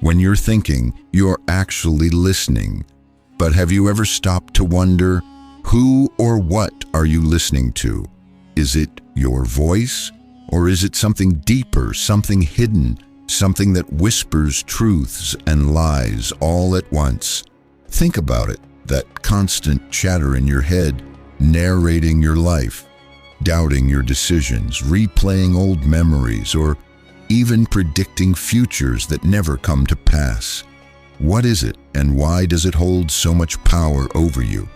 When you're thinking, you're actually listening. But have you ever stopped to wonder, who or what are you listening to? Is it your voice? Or is it something deeper, something hidden, something that whispers truths and lies all at once? Think about it, that constant chatter in your head, narrating your life, doubting your decisions, replaying old memories, or even predicting futures that never come to pass. What is it, and why does it hold so much power over you?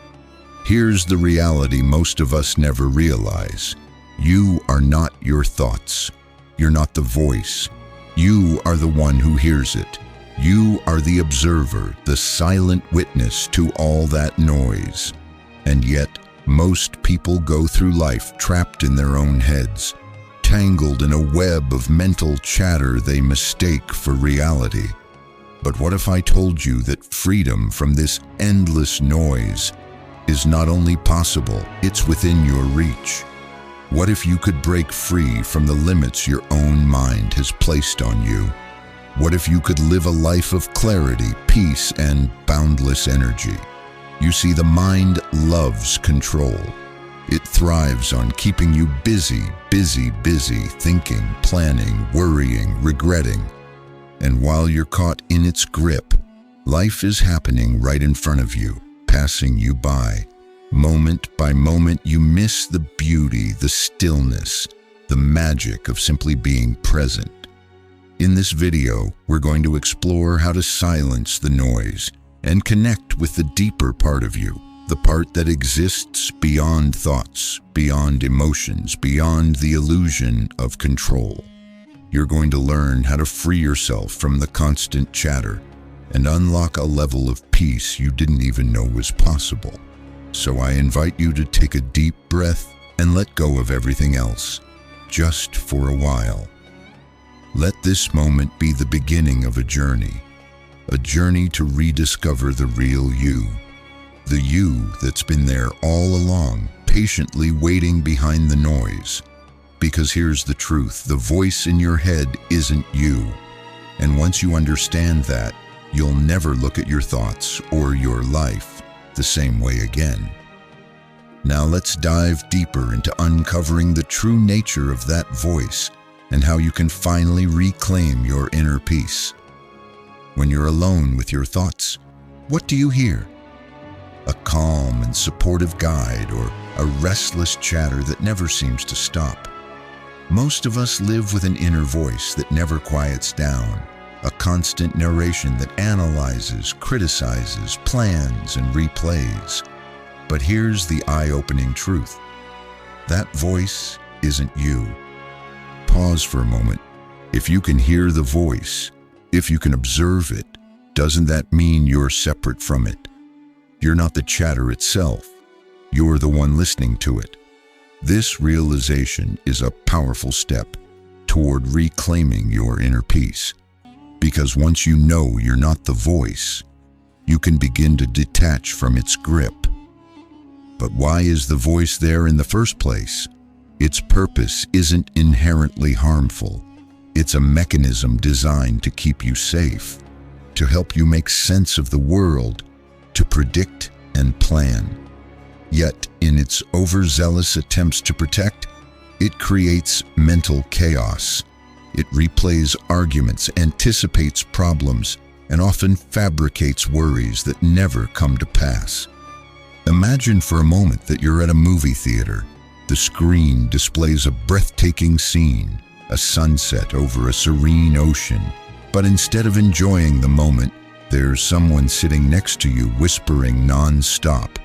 Here's the reality most of us never realize. You are not your thoughts. You're not the voice. You are the one who hears it. You are the observer, the silent witness to all that noise. And yet, most people go through life trapped in their own heads, tangled in a web of mental chatter they mistake for reality. But what if I told you that freedom from this endless noise is not only possible, it's within your reach? What if you could break free from the limits your own mind has placed on you? What if you could live a life of clarity, peace, and boundless energy? You see, the mind loves control. It thrives on keeping you busy, thinking, planning, worrying, regretting. And while you're caught in its grip, life is happening right in front of you, passing you by. Moment by moment, you miss the beauty, the stillness, the magic of simply being present. In this video, we're going to explore how to silence the noise and connect with the deeper part of you, the part that exists beyond thoughts, beyond emotions, beyond the illusion of control. You're going to learn how to free yourself from the constant chatter and unlock a level of peace you didn't even know was possible. So I invite you to take a deep breath and let go of everything else, just for a while. Let this moment be the beginning of a journey to rediscover the real you, the you that's been there all along, patiently waiting behind the noise. Because here's the truth, the voice in your head isn't you. And once you understand that, you'll never look at your thoughts or your life the same way again. Now let's dive deeper into uncovering the true nature of that voice and how you can finally reclaim your inner peace. When you're alone with your thoughts, what do you hear? A calm and supportive guide, or a restless chatter that never seems to stop? Most of us live with an inner voice that never quiets down, a constant narration that analyzes, criticizes, plans, and replays. But here's the eye-opening truth. That voice isn't you. Pause for a moment. If you can hear the voice, if you can observe it, doesn't that mean you're separate from it? You're not the chatter itself. You're the one listening to it. This realization is a powerful step toward reclaiming your inner peace. Because once you know you're not the voice, you can begin to detach from its grip. But why is the voice there in the first place? Its purpose isn't inherently harmful. It's a mechanism designed to keep you safe, to help you make sense of the world, to predict and plan. Yet, in its overzealous attempts to protect, it creates mental chaos. It replays arguments, anticipates problems, and often fabricates worries that never come to pass. Imagine for a moment that you're at a movie theater. The screen displays a breathtaking scene, a sunset over a serene ocean. But instead of enjoying the moment, there's someone sitting next to you whispering non-stop.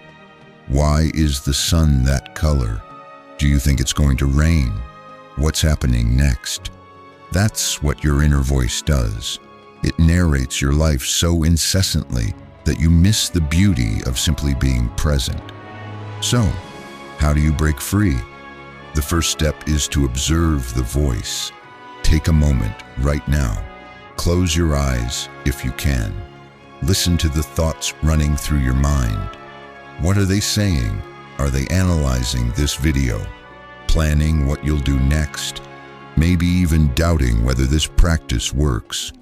Why is the sun that color? Do you think it's going to rain? What's happening next? That's what your inner voice does. It narrates your life so incessantly that you miss the beauty of simply being present. So, how do you break free? The first step is to observe the voice. Take a moment right now. Close your eyes if you can. Listen to the thoughts running through your mind. What are they saying? Are they analyzing this video? Planning what you'll do next? Maybe even doubting whether this practice works?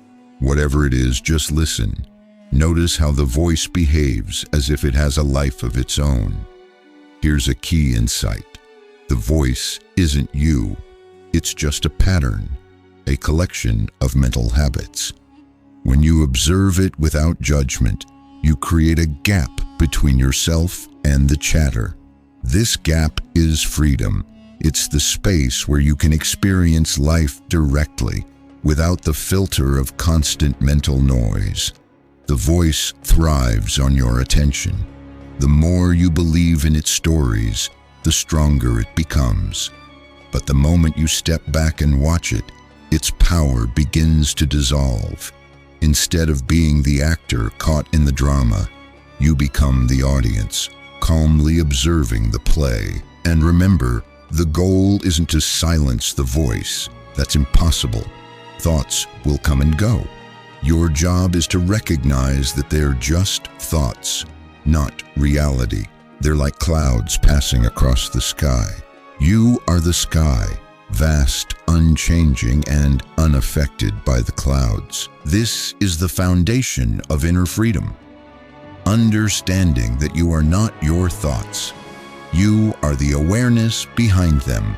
Whatever it is, just listen. Notice how the voice behaves as if it has a life of its own. Here's a key insight. The voice isn't you. It's just a pattern, a collection of mental habits. When you observe it without judgment, you create a gap between yourself and the chatter. This gap is freedom. It's the space where you can experience life directly, without the filter of constant mental noise. The voice thrives on your attention. The more you believe in its stories, the stronger it becomes. But the moment you step back and watch it, its power begins to dissolve. Instead of being the actor caught in the drama, you become the audience, calmly observing the play. And remember, the goal isn't to silence the voice. That's impossible. Thoughts will come and go. Your job is to recognize that they're just thoughts, not reality. They're like clouds passing across the sky. You are the sky, vast, unchanging, and unaffected by the clouds. This is the foundation of inner freedom. Understanding that you are not your thoughts. You are the awareness behind them.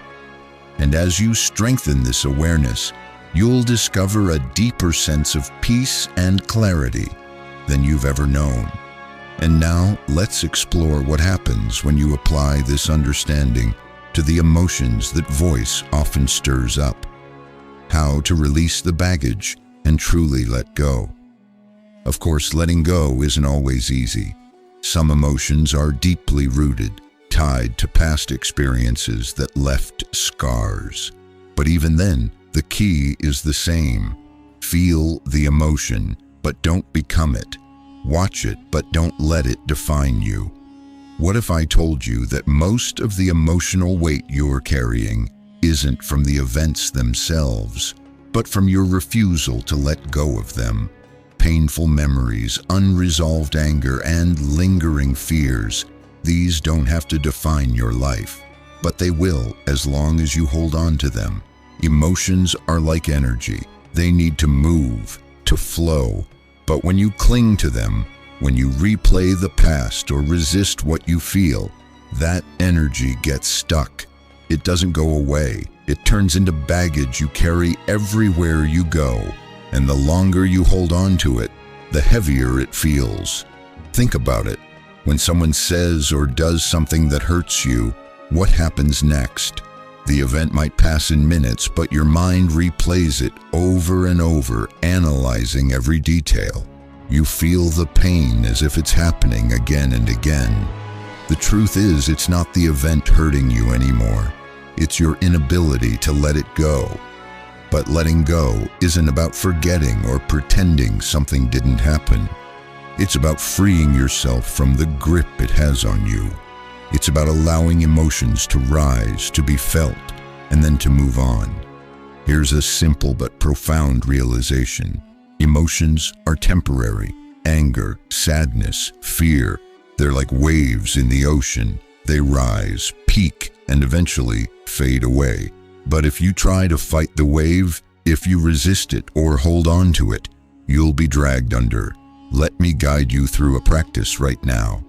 And as you strengthen this awareness, you'll discover a deeper sense of peace and clarity than you've ever known. And now, let's explore what happens when you apply this understanding to the emotions that voice often stirs up. How to release the baggage and truly let go. Of course, letting go isn't always easy. Some emotions are deeply rooted, tied to past experiences that left scars. But even then, the key is the same. Feel the emotion, but don't become it. Watch it, but don't let it define you. What if I told you that most of the emotional weight you're carrying isn't from the events themselves, but from your refusal to let go of them? Painful memories, unresolved anger, and lingering fears, these don't have to define your life, but they will as long as you hold on to them. Emotions are like energy. They need to move, to flow. But when you cling to them, when you replay the past or resist what you feel, that energy gets stuck. It doesn't go away. It turns into baggage you carry everywhere you go. And the longer you hold on to it, the heavier it feels. Think about it. When someone says or does something that hurts you, what happens next? The event might pass in minutes, but your mind replays it over and over, analyzing every detail. You feel the pain as if it's happening again and again. The truth is, it's not the event hurting you anymore. It's your inability to let it go. But letting go isn't about forgetting or pretending something didn't happen. It's about freeing yourself from the grip it has on you. It's about allowing emotions to rise, to be felt, and then to move on. Here's a simple but profound realization. Emotions are temporary. Anger, sadness, fear, they're like waves in the ocean. They rise, peak, and eventually fade away. But if you try to fight the wave, if you resist it or hold on to it, you'll be dragged under. Let me guide you through a practice right now.